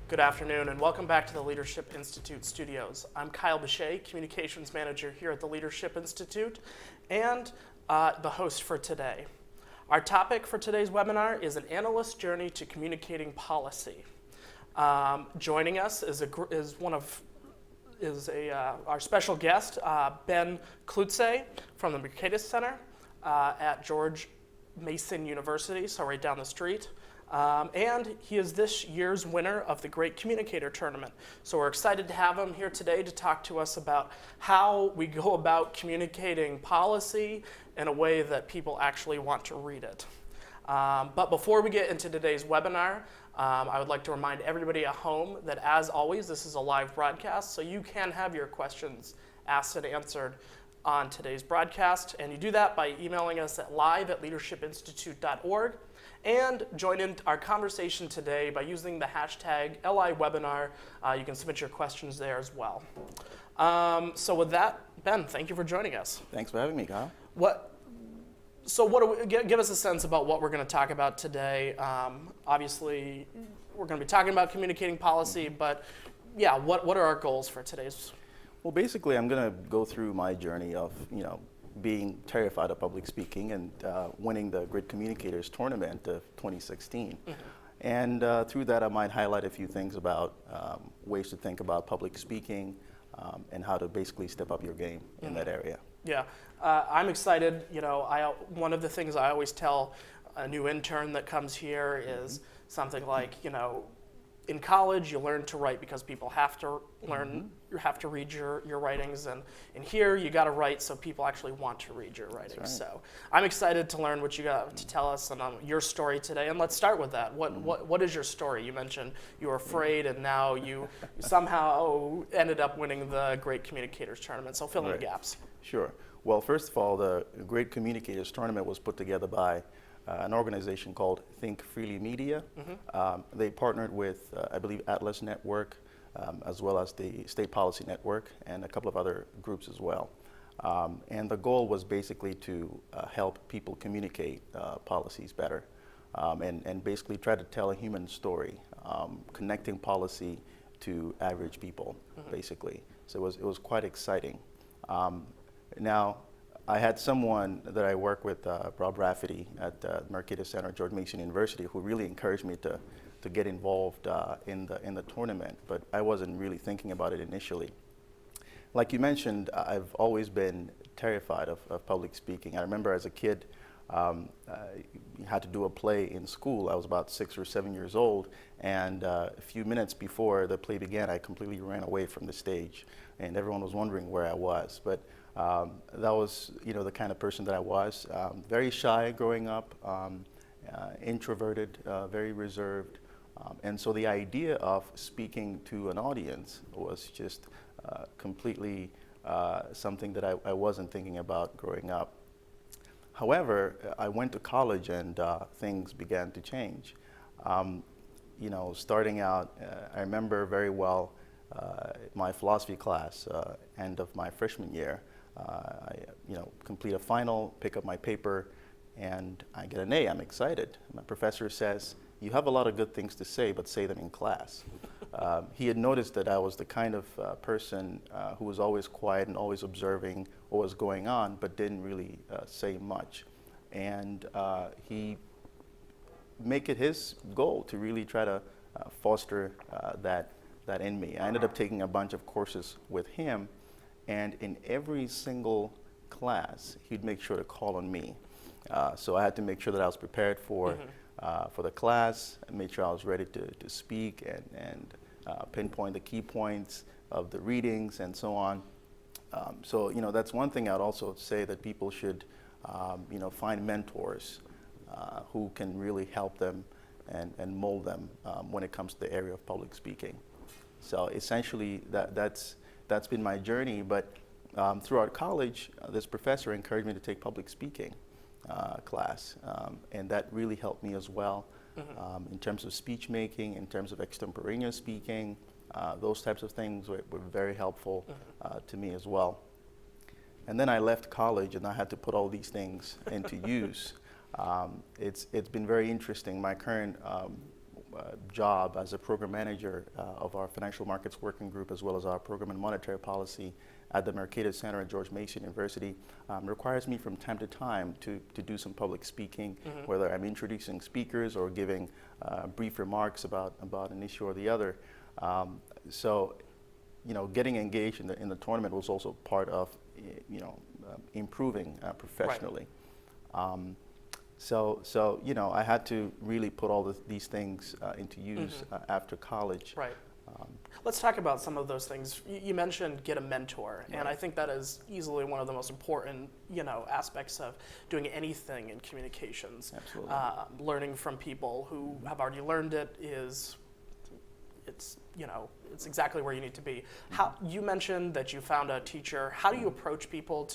Good afternoon, and welcome back to the Leadership Institute studios. I'm Kyle Bechet, Communications Manager here at the Leadership Institute, and the host for today. Our topic for today's webinar is an analyst's journey to communicating policy. Joining us is our special guest, Ben Klutsey from the Mercatus Center at George Mason University, so right down the street. And he is this year's winner of the Great Communicator Tournament. So we're excited to have him here today to talk to us about how we go about communicating policy in a way that people actually want to read it. But before we get into today's webinar, I would like to remind everybody at home that, as always, this is a live broadcast, so you can have your questions asked and answered on today's broadcast. And you do that by emailing us at live@leadershipinstitute.org. And join in our conversation today by using the hashtag LIWebinar. You can submit your questions there as well. So with that, Ben, thank you for joining us. Thanks for having me, Kyle. Give us a sense about what we're going to talk about today. Obviously, we're going to be talking about communicating policy, but yeah, what are our goals for today's? Well, basically, I'm going to go through my journey of, being terrified of public speaking and winning the Great Communicators Tournament of 2016. Mm-hmm. And through that, I might highlight a few things about ways to think about public speaking and how to basically step up your game in that area. Yeah, I'm excited. One of the things I always tell a new intern that comes here is something like, in college, you learn to write because people have to learn, you have to read your writings, and here you got to write so people actually want to read your writings. Right. So I'm excited to learn what you got to tell us and your story today. And let's start with that. What is your story? You mentioned you were afraid, and now you somehow ended up winning the Great Communicators Tournament. So fill in the gaps. Sure. Well, first of all, the Great Communicators Tournament was put together by an organization called Think Freely Media. Mm-hmm. They partnered with, I believe, Atlas Network, as well as the State Policy Network, and a couple of other groups as well. And the goal was basically to help people communicate policies better, and basically try to tell a human story, connecting policy to average people, basically. So it was quite exciting. Now, I had someone that I work with, Rob Rafferty at Mercatus Center, George Mason University, who really encouraged me to get involved in the tournament, but I wasn't really thinking about it initially. Like you mentioned, I've always been terrified of public speaking. I remember as a kid, had to do a play in school. I was about 6 or 7 years old, and a few minutes before the play began, I completely ran away from the stage, and everyone was wondering where I was. But that was, the kind of person that I was. Very shy growing up, introverted, very reserved. And so the idea of speaking to an audience was just completely something that I wasn't thinking about growing up. However, I went to college and things began to change. Starting out, I remember very well my philosophy class, end of my freshman year. I complete a final, pick up my paper, and I get an A. I'm excited. My professor says, "You have a lot of good things to say, but say them in class." He had noticed that I was the kind of person who was always quiet and always observing what was going on, but didn't really say much. And he make it his goal to really try to foster that in me. I ended up taking a bunch of courses with him, and in every single class, he'd make sure to call on me. So I had to make sure that I was prepared for the class, and make sure I was ready to speak and pinpoint the key points of the readings and so on. So that's one thing I'd also say, that people should find mentors who can really help them and mold them when it comes to the area of public speaking. So essentially that's been my journey, but throughout college, this professor encouraged me to take public speaking class, and that really helped me as well. In terms of speech making, in terms of extemporaneous speaking, those types of things were very helpful to me as well. And then I left college and I had to put all these things into use. It's been very interesting. My current job as a program manager of our financial markets working group, as well as our program and monetary policy at the Mercatus Center at George Mason University, requires me from time to time to do some public speaking, whether I'm introducing speakers or giving brief remarks about an issue or the other. So, getting engaged in the tournament was also part of, improving professionally. Right. So I had to really put all these things into use after college. Right. Let's talk about some of those things. You mentioned get a mentor, and I think that is easily one of the most important, aspects of doing anything in communications. Absolutely. Learning from people who have already learned it's exactly where you need to be. How you mentioned that you found a teacher. How do you approach people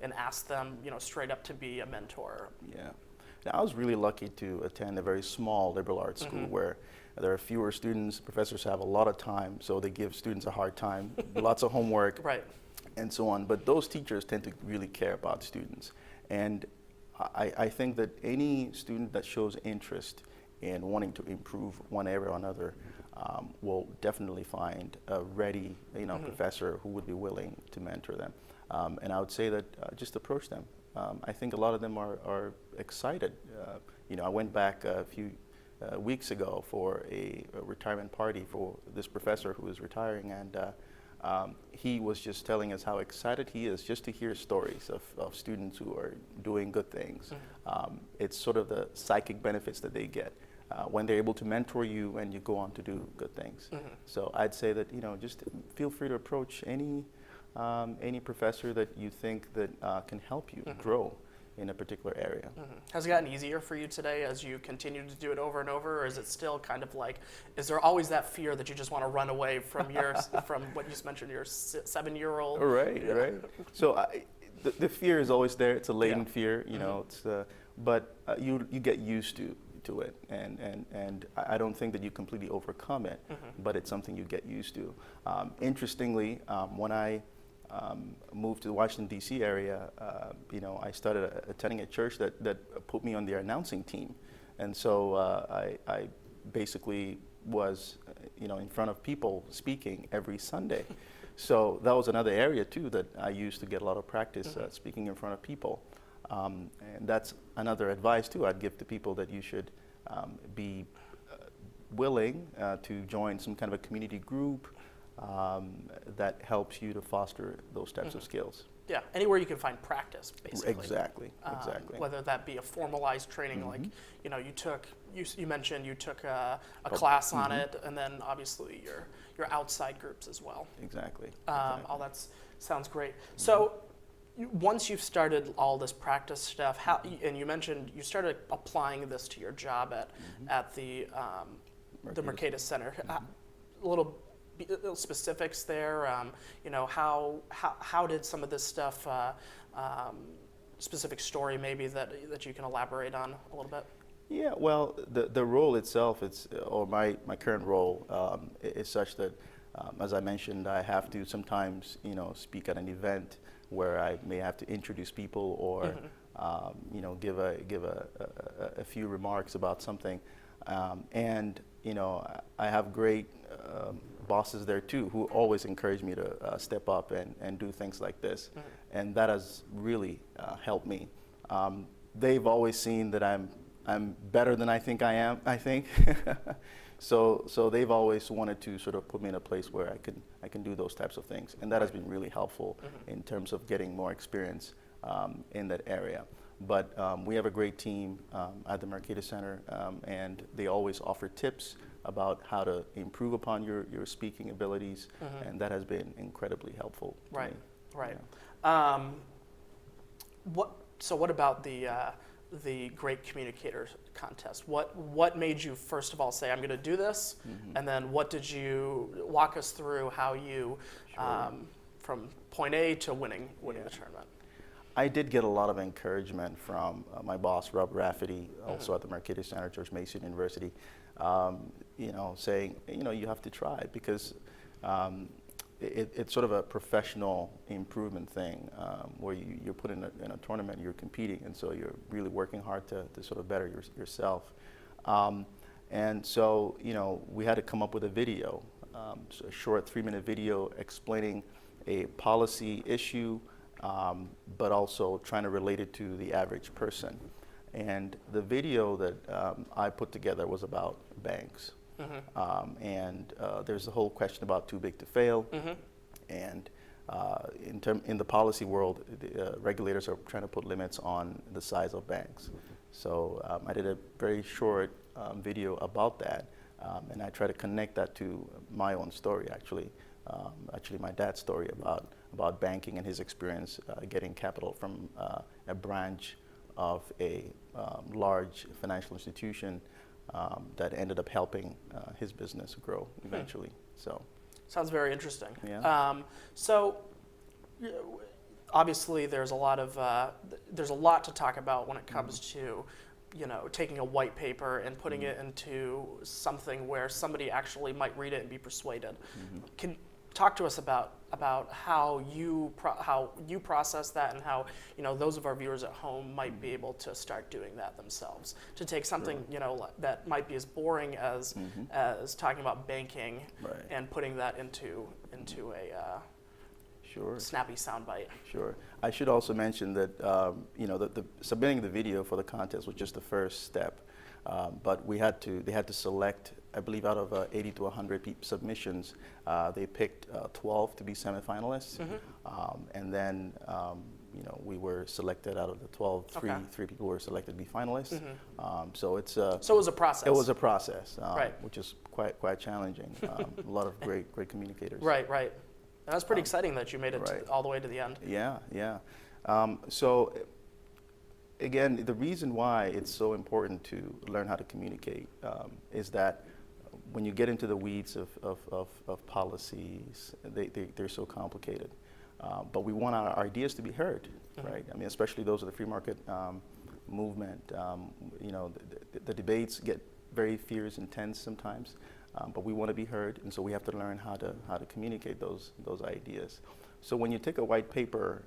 and ask them, straight up to be a mentor? Yeah. Now, I was really lucky to attend a very small liberal arts school where there are fewer students. Professors have a lot of time, so they give students a hard time, lots of homework, right, and so on. But those teachers tend to really care about students. And I think that any student that shows interest in wanting to improve one area or another will definitely find a ready professor who would be willing to mentor them. And I would say that just approach them. I think a lot of them are excited. I went back a few weeks ago for a retirement party for this professor who is retiring, and he was just telling us how excited he is just to hear stories of students who are doing good things. It's sort of the psychic benefits that they get when they're able to mentor you and you go on to do good things. So I'd say that just feel free to approach any professor that you think that can help you grow in a particular area. Has it gotten easier for you today as you continue to do it over and over, or is it still kind of like, is there always that fear that you just want to run away from from what you just mentioned, your 7-year-old? Right, right. So the fear is always there. It's a latent fear, but you get used to it, and I don't think that you completely overcome it, but it's something you get used to. Interestingly, when I moved to the Washington, D.C. area, I started attending a church that put me on their announcing team. And so I basically was, in front of people speaking every Sunday. So that was another area, too, that I used to get a lot of practice speaking in front of people. And that's another advice, too, I'd give to people, that you should be willing to join some kind of a community group that helps you to foster those types of skills. Yeah, anywhere you can find practice, basically. Exactly. Whether that be a formalized training, like you mentioned you took a class on it, and then obviously your outside groups as well. Exactly. All that sounds great. So once you've started all this practice stuff, and you mentioned you started applying this to your job at the Mercatus Center. Little specifics there. How did some of this stuff, specific story maybe that you can elaborate on a little bit? Yeah, well, the role itself, or my current role is such that, as I mentioned, I have to sometimes speak at an event where I may have to introduce people or give a few remarks about something, and I have great bosses there too who always encourage me to step up and do things like this, and that has really helped me. They've always seen that I'm better than I think I am. So they've always wanted to sort of put me in a place where I can do those types of things, and that has been really helpful in terms of getting more experience in that area. But we have a great team at the Mercatus Center, and they always offer tips about how to improve upon your speaking abilities, and that has been incredibly helpful. Right, right. Yeah. What about the Great Communicator contest? What made you first of all say I'm going to do this, and then what did you walk us through how you from point A to winning the tournament? I did get a lot of encouragement from my boss, Rob Rafferty, also at the Mercatus Center, George Mason University, saying, you have to try, because it's sort of a professional improvement thing where you're put in a tournament, you're competing, and so you're really working hard to sort of better yourself. And so, we had to come up with a video, so a short 3-minute video explaining a policy issue, but also trying to relate it to the average person. And the video that I put together was about banks. And there's a whole question about too big to fail. And in the policy world, the regulators are trying to put limits on the size of banks. So I did a very short video about that, and I try to connect that to my own story, actually my dad's story about banking and his experience getting capital from a branch of a large financial institution that ended up helping his business grow eventually. So. Sounds very interesting. Yeah. So obviously there's a lot to talk about when it comes to taking a white paper and putting it into something where somebody actually might read it and be persuaded. Can talk to us about how you process that, and how those of our viewers at home might be able to start doing that themselves, to take something that might be as boring as talking about banking, and putting that into a snappy soundbite. Sure. I should also mention that the submitting the video for the contest was just the first step, but they had to select, I believe, out of 80 to 100 submissions, they picked 12 to be semifinalists, and then we were selected out of the 12. Three people were selected to be finalists. So it was a process. It was a process, which is quite challenging. A lot of great communicators. Right. And that's pretty exciting that you made it all the way to the end. Yeah. So again, the reason why it's so important to learn how to communicate is that when you get into the weeds of policies, they're so complicated. But we want our ideas to be heard, right? I mean, especially those of the free market movement. The debates get very fierce and tense sometimes, but we want to be heard, and so we have to learn how to communicate those ideas. So when you take a white paper,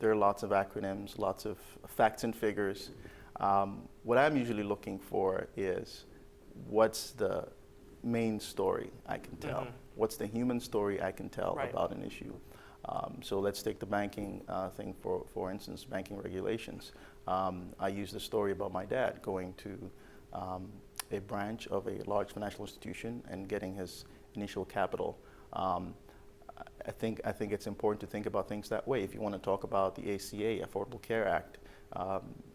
there are lots of acronyms, lots of facts and figures. What I'm usually looking for is, what's the main story I can tell? What's the human story I can tell about an issue? So let's take the banking thing for instance, banking regulations. I used a story about my dad going to a branch of a large financial institution and getting his initial capital. I think it's important to think about things that way. If you want to talk about the ACA, Affordable Care Act,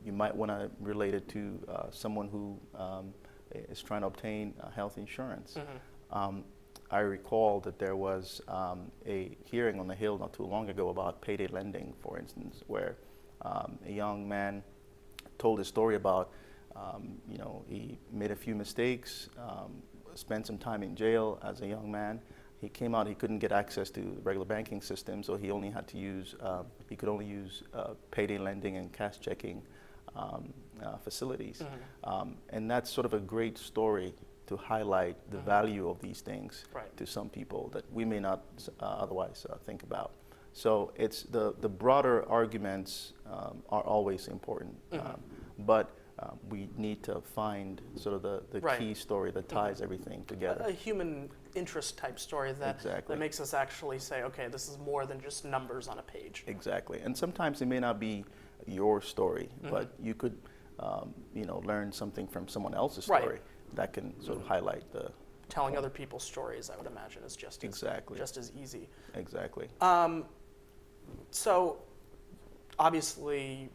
you might want to relate it to someone who is trying to obtain health insurance. I recall that there was a hearing on the Hill not too long ago about payday lending, for instance, where a young man told a story about he made a few mistakes, spent some time in jail as a young man. He came out, he couldn't get access to the regular banking system, so he only had to use, payday lending and cash checking facilities. And that's sort of a great story to highlight the value of these things to some people that we may not otherwise think about. So it's the broader arguments are always important, but we need to find sort of the key story that ties everything together. A human interest type story that makes us actually say, okay, this is more than just numbers on a page. Exactly. And sometimes it may not be your story, but you could learn something from someone else's story that can sort of highlight the... Telling other people's stories, I would imagine, is just as easy. Exactly. So obviously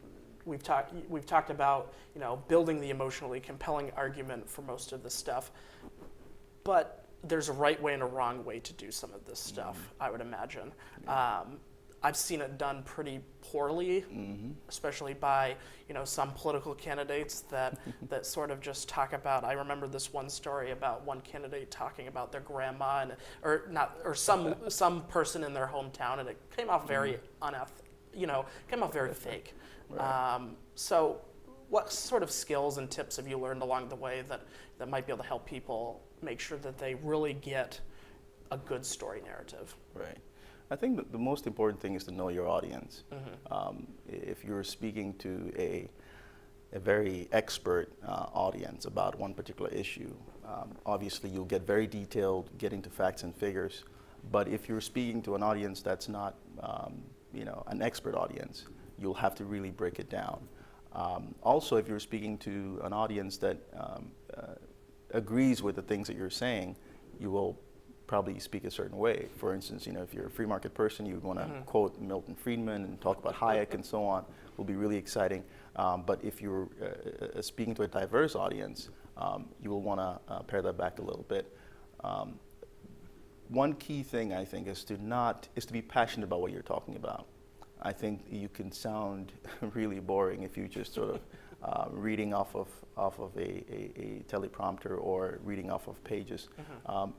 we've talked about building the emotionally compelling argument for most of this stuff, but there's a right way and a wrong way to do some of this stuff, I would imagine. I've seen it done pretty poorly, especially by some political candidates that sort of just talk about. I remember this one story about one candidate talking about their grandma or some person in their hometown, and it came off very came off very fake. So what sort of skills and tips have you learned along the way that might be able to help people make sure that they really get a good story narrative? Right. I think that the most important thing is to know your audience. If you're speaking to a very expert audience about one particular issue, obviously you'll get very detailed, get into facts and figures. But if you're speaking to an audience that's not, an expert audience, you'll have to really break it down. Also, if you're speaking to an audience that agrees with the things that you're saying, you will probably speak a certain way. For instance, if you're a free market person, you want to quote Milton Friedman and talk about Hayek and so on, will be really exciting. But if you're speaking to a diverse audience, you will want to pare that back a little bit. One key thing I think is to be passionate about what you're talking about. I think you can sound really boring if you just sort of reading off of a teleprompter or reading off of pages.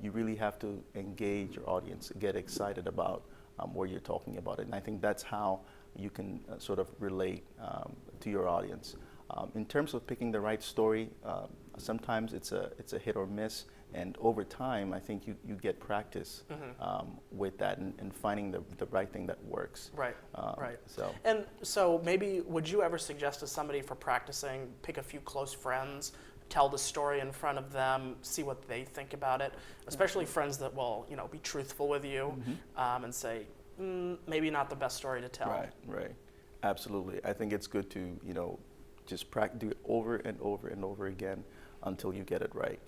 You really have to engage your audience, get excited about what you're talking about. And I think that's how you can sort of relate to your audience. In terms of picking the right story, sometimes it's a hit or miss. And over time, I think you get practice with that and finding the right thing that works. Right, right. So. And so maybe would you ever suggest to somebody for practicing, pick a few close friends, tell the story in front of them, see what they think about it, especially friends that will, be truthful with you and say, maybe not the best story to tell. Right. Absolutely. I think it's good to, just do it over and over and over again until you get it right,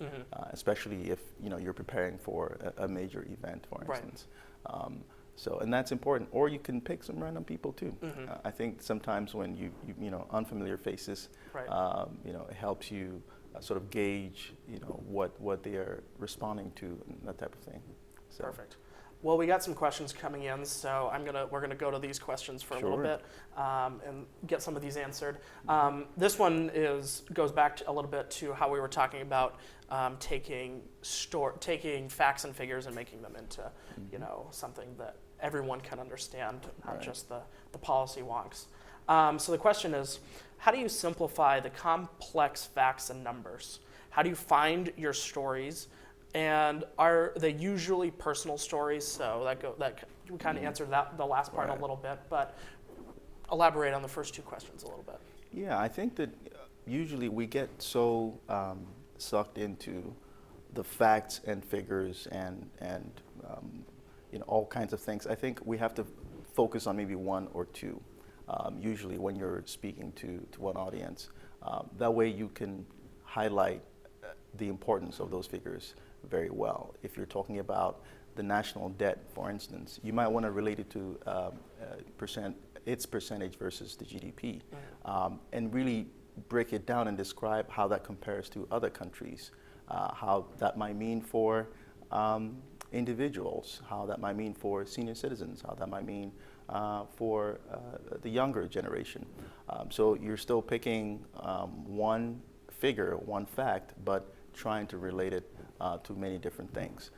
especially if you're preparing for a major event, for instance. And that's important. Or you can pick some random people too. I think sometimes when you unfamiliar faces, it helps you sort of gauge what they are responding to and that type of thing. So. Perfect. Well, we got some questions coming in, so we're gonna go to these questions for a little bit and get some of these answered. This one goes back a little bit to how we were talking about taking facts and figures and making them into something that everyone can understand, not just the policy wonks. So the question is, how do you simplify the complex facts and numbers? How do you find your stories? And are they usually personal stories? So we kind of answered the last part a little bit, but elaborate on the first two questions a little bit. Yeah, I think that usually we get so sucked into the facts and figures and all kinds of things. I think we have to focus on maybe one or two. Usually when you're speaking to one audience, that way you can highlight the importance of those figures very well. If you're talking about the national debt, for instance, you might want to relate it to its percentage versus the GDP, and really break it down and describe how that compares to other countries, how that might mean for individuals, how that might mean for senior citizens, how that might mean for the younger generation. So you're still picking one figure, one fact, but trying to relate it to many different things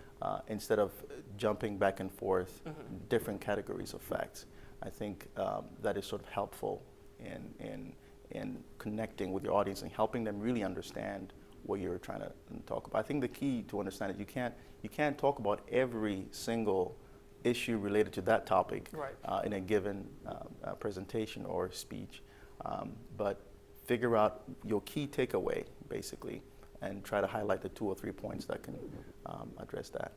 instead of jumping back and forth different categories of facts. I think that is sort of helpful in connecting with your audience and helping them really understand what you're trying to talk about. I think the key to understand is you can't talk about every single issue related to that topic in a given presentation or speech, but figure out your key takeaway basically and try to highlight the 2 or 3 points that can address that.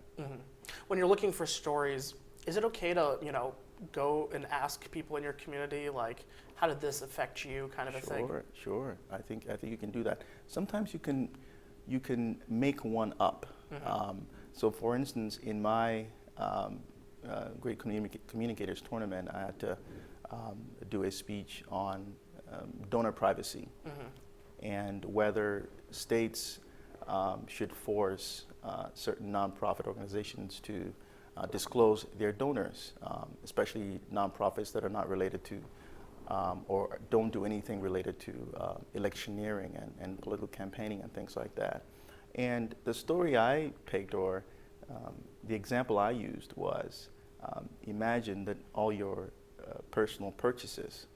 When you're looking for stories, is it okay to go and ask people in your community, like, how did this affect you, kind of a thing? Sure. I think you can do that. Sometimes you can make one up. So for instance, in my Great Communicators tournament, I had to do a speech on donor privacy and whether states should force certain nonprofit organizations to disclose their donors, especially nonprofits that are not related to or don't do anything related to electioneering and political campaigning and things like that. And the story I picked, or the example I used was, imagine that all your personal purchases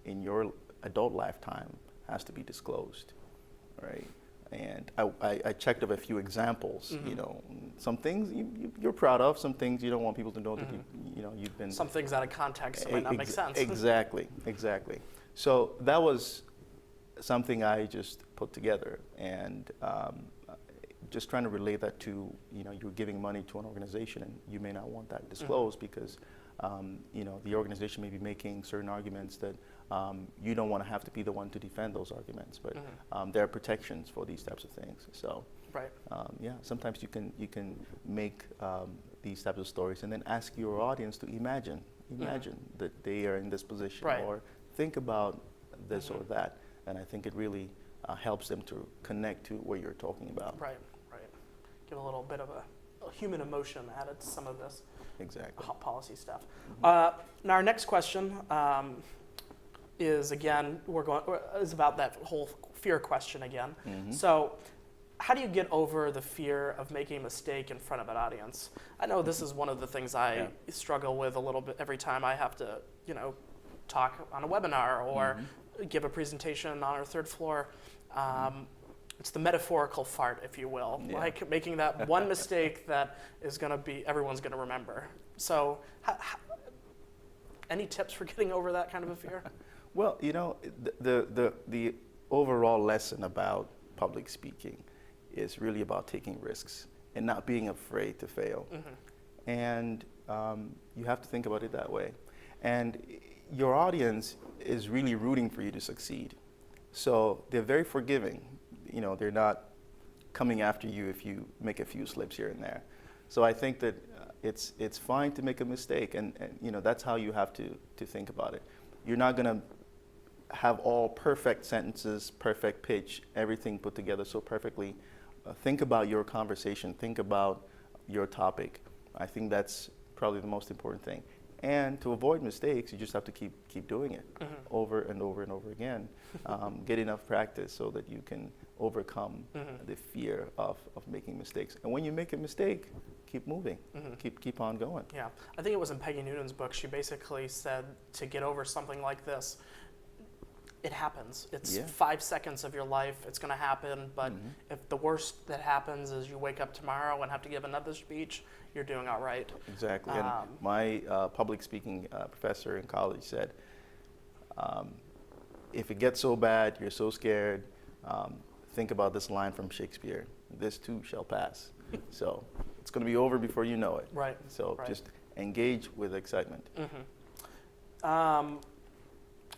in your adult lifetime has to be disclosed, right? And I checked up a few examples. Some things you're proud of, some things you don't want people to know that you've been. Some things out of context that might not make sense. Exactly. So that was something I just put together, and just trying to relate that to, you're giving money to an organization and you may not want that disclosed because, the organization may be making certain arguments that you don't want to have to be the one to defend those arguments, but there are protections for these types of things. So, right. Sometimes you can make these types of stories and then ask your audience to imagine that they are in this position, right. or think about this or that, and I think it really helps them to connect to what you're talking about. Right, right. Give a little bit of a human emotion added to some of this policy stuff. Now our next question is again is about that whole fear question again. So, how do you get over the fear of making a mistake in front of an audience? I know this is one of the things I struggle with a little bit every time I have to, talk on a webinar or give a presentation on our third floor. It's the metaphorical fart, if you will, like making that one mistake that is going to be, everyone's going to remember. So any tips for getting over that kind of a fear? Well, the overall lesson about public speaking is really about taking risks and not being afraid to fail. And you have to think about it that way. And your audience is really rooting for you to succeed. So they're very forgiving. They're not coming after you if you make a few slips here and there. So I think that it's fine to make a mistake, and that's how you have to think about it. You're not going to have all perfect sentences, perfect pitch, everything put together so perfectly. Think about your conversation. Think about your topic. I think that's probably the most important thing. And to avoid mistakes, you just have to keep doing it over and over and over again. Get enough practice so that you can overcome the fear of making mistakes. And when you make a mistake, keep moving. Keep on going. Yeah, I think it was in Peggy Noonan's book. She basically said to get over something like this, it happens. It's 5 seconds of your life. It's going to happen. But if the worst that happens is you wake up tomorrow and have to give another speech, you're doing all right. Exactly. And my public speaking professor in college said, if it gets so bad, you're so scared, think about this line from Shakespeare, this too shall pass. So it's going to be over before you know it. Right. So just engage with excitement. Our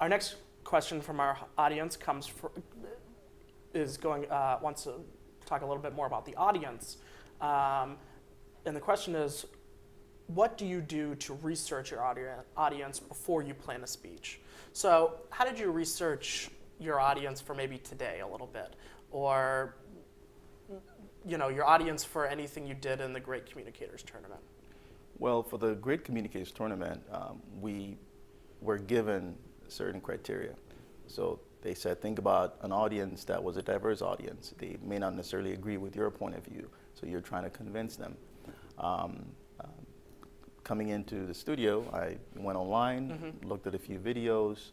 next question from our audience wants to talk a little bit more about the audience. And the question is, what do you do to research your audience before you plan a speech? So how did you research your audience for maybe today a little bit? Or your audience for anything you did in the Great Communicators tournament? Well, for the Great Communicators tournament, we were given certain criteria. So they said, think about an audience that was a diverse audience. They may not necessarily agree with your point of view, so you're trying to convince them. Coming into the studio, I went online, looked at a few videos,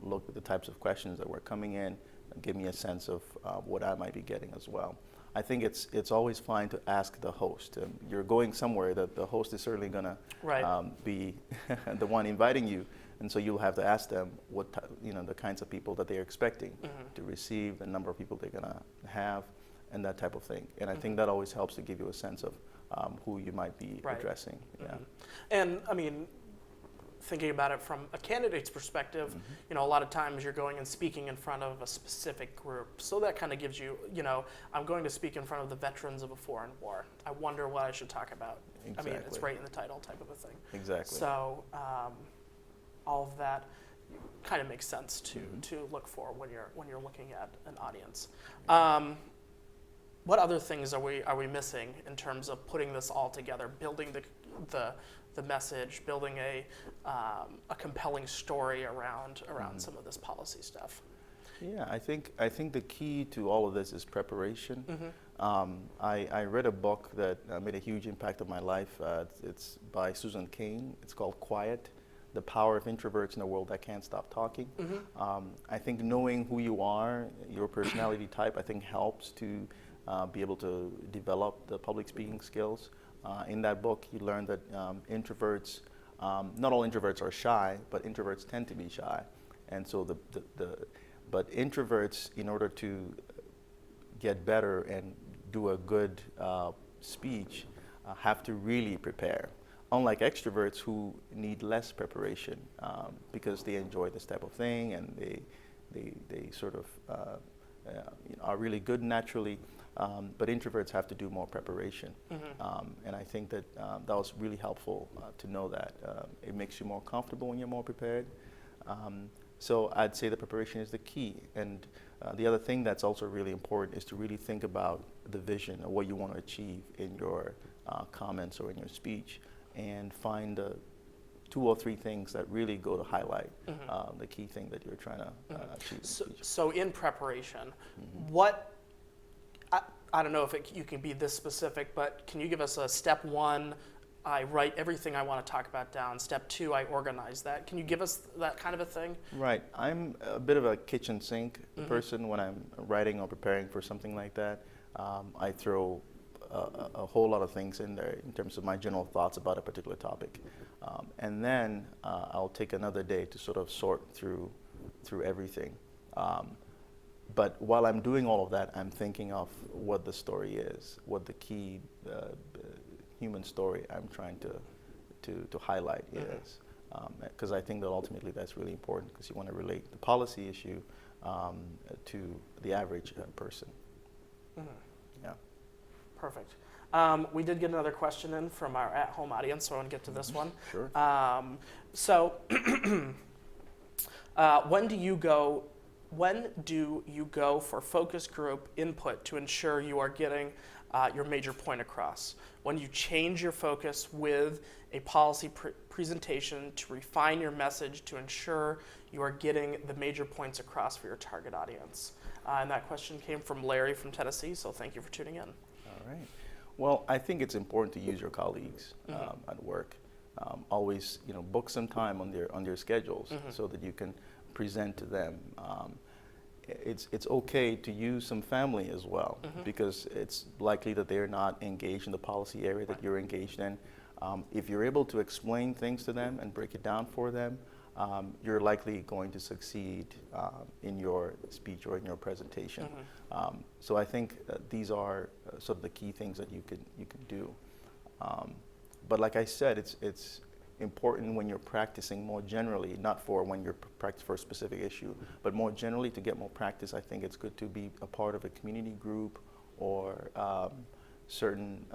looked at the types of questions that were coming in, and give me a sense of what I might be getting as well. I think it's always fine to ask the host. You're going somewhere that the host is certainly going to be the one inviting you, and so you'll have to ask them what the kinds of people that they're expecting to receive, the number of people they're going to have, and that type of thing. And I think that always helps to give you a sense of who you might be addressing. Yeah. And I mean, thinking about it from a candidate's perspective, a lot of times you're going and speaking in front of a specific group. So that kind of gives you, I'm going to speak in front of the veterans of a foreign war. I wonder what I should talk about. Exactly. I mean, it's right in the title type of a thing. Exactly. So all of that kind of makes sense to look for when you're looking at an audience. What other things are we missing in terms of putting this all together, building the message, building a compelling story around some of this policy stuff? Yeah, I think the key to all of this is preparation. I read a book that made a huge impact on my life. It's by Susan Cain. It's called Quiet: The Power of Introverts in a World That Can't Stop Talking. I think knowing who you are, your personality type, I think helps to be able to develop the public speaking skills. In that book, you learn that introverts, not all introverts are shy, but introverts tend to be shy. And so But introverts, in order to get better and do a good speech, have to really prepare. Unlike extroverts who need less preparation because they enjoy this type of thing and they sort of are really good naturally. But introverts have to do more preparation. And I think that that was really helpful to know that. It makes you more comfortable when you're more prepared. So I'd say the preparation is the key. And the other thing that's also really important is to really think about the vision of what you want to achieve in your comments or in your speech, and find the 2 or 3 things that really go to highlight the key thing that you're trying to achieve. So in preparation, what, I don't know if you can be this specific, but can you give us a step 1, I write everything I want to talk about down. Step 2, I organize that. Can you give us that kind of a thing? Right. I'm a bit of a kitchen sink person when I'm writing or preparing for something like that. I throw a whole lot of things in there in terms of my general thoughts about a particular topic. And then I'll take another day to sort of sort through everything. But while I'm doing all of that, I'm thinking of what the story is, what the key human story I'm trying to highlight is. Because I think that ultimately that's really important, because you want to relate the policy issue to the average person. Yeah. Perfect. We did get another question in from our at-home audience, so I want to get to this one. Sure. So when do you go for focus group input to ensure you are getting your major point across? When you change your focus with a policy presentation to refine your message to ensure you are getting the major points across for your target audience? And that question came from Larry from Tennessee, so thank you for tuning in. All right. Well, I think it's important to use your colleagues at work. Always, book some time on their schedules so that you can present to them. It's okay to use some family as well, because it's likely that they're not engaged in the policy area that you're engaged in. If you're able to explain things to them and break it down for them, you're likely going to succeed in your speech or in your presentation. So I think these are sort of the key things that you can do. But like I said, it's important when you're practicing more generally, not for when you're practicing for a specific issue, but more generally to get more practice. I think it's good to be a part of a community group or certain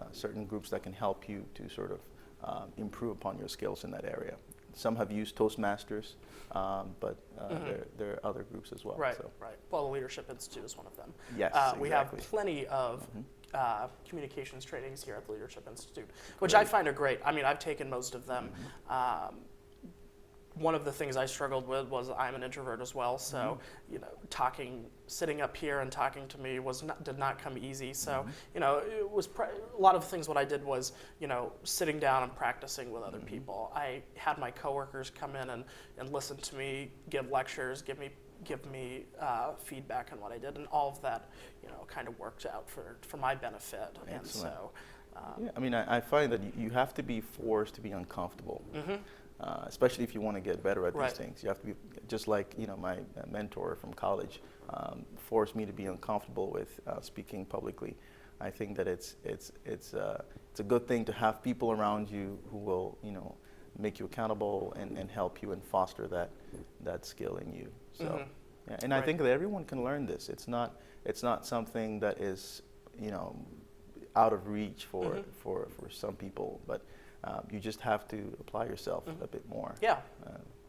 groups that can help you to sort of improve upon your skills in that area. Some have used Toastmasters, but there are other groups as well. Right, so. right. Well, the Leadership Institute is one of them. Yes, We have exactly. plenty of communications trainings here at the Leadership Institute, which I find are great. I mean, I've taken most of them. One of the things I struggled with was I'm an introvert as well, so sitting up here and talking to me did not come easy. So it was a lot of things. What I did was sitting down and practicing with other people. I had my coworkers come in and listen to me, give lectures, give me feedback on what I did, and all of that kind of worked out for my benefit. Excellent. And so yeah, I mean, I find that you have to be forced to be uncomfortable. Especially if you want to get better at these things. You have to be, just like my mentor from college forced me to be uncomfortable with speaking publicly. I think that it's a good thing to have people around you who will make you accountable and help you and foster that skill in you. So yeah, and I think that everyone can learn this. It's not something that is out of reach for some people, but you just have to apply yourself a bit more. Yeah,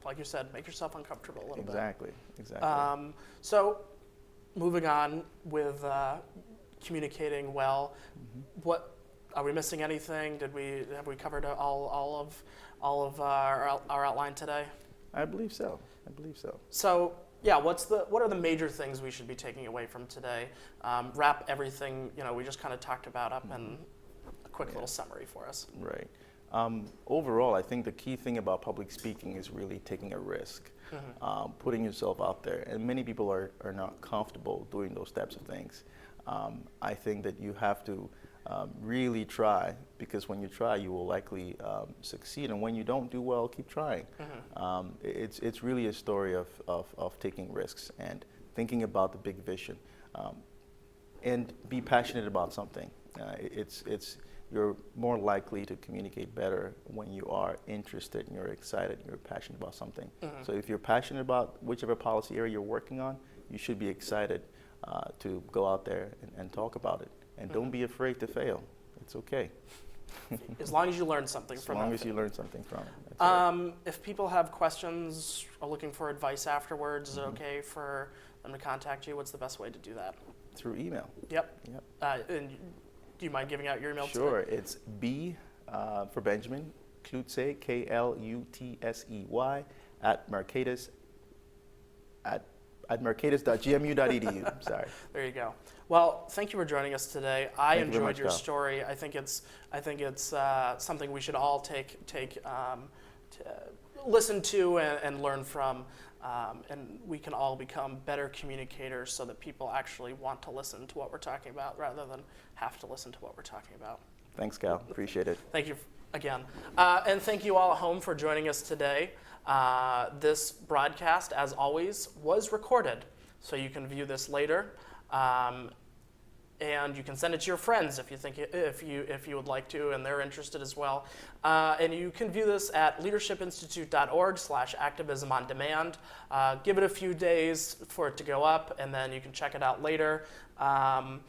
like you said, make yourself uncomfortable a little Exactly. So, moving on with communicating well, what are we missing? Anything? Have we covered all of our outline today? I believe so. So, yeah, what are the major things we should be taking away from today? Wrap everything we just kind of talked about up in a quick little summary for us. Right. Overall, I think the key thing about public speaking is really taking a risk, putting yourself out there. And many people are not comfortable doing those types of things. I think that you have to really try, because when you try, you will likely succeed. And when you don't do well, keep trying. It's really a story of taking risks and thinking about the big vision, and be passionate about something. You're more likely to communicate better when you are interested and you're excited and you're passionate about something. So if you're passionate about whichever policy area you're working on, you should be excited to go out there and talk about it. And don't be afraid to fail. It's okay. As long as you learn something from it. As long as you learn something from it. That's right. If people have questions or looking for advice afterwards, is it okay for them to contact you? What's the best way to do that? Through email. Yep. Yep. And do you mind giving out your email? Sure. Today? It's B for Benjamin, Klutsey, Klutsey, at Mercatus, at mercatus.gmu.edu. Sorry. There you go. Well, thank you for joining us today. I Thank you very enjoyed much, your Kyle. story. I think it's something we should all listen to and learn from, and we can all become better communicators so that people actually want to listen to what we're talking about rather than have to listen to what we're talking about. Thanks, Cal. Appreciate it. Thank you again. And thank you all at home for joining us today. This broadcast, as always, was recorded, so you can view this later. And you can send it to your friends if you would like to, and they're interested as well. And you can view this at leadershipinstitute.org/activism-on-demand. Give it a few days for it to go up, and then you can check it out later. And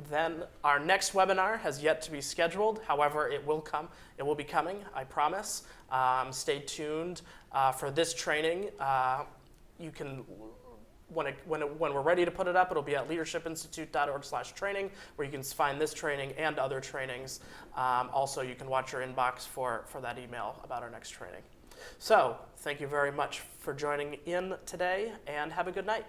then our next webinar has yet to be scheduled. However, it will come. It will be coming, I promise. Stay tuned for this training. You can. When we're ready to put it up, it'll be at leadershipinstitute.org/training, where you can find this training and other trainings. Also, you can watch your inbox for that email about our next training. So, thank you very much for joining in today, and have a good night.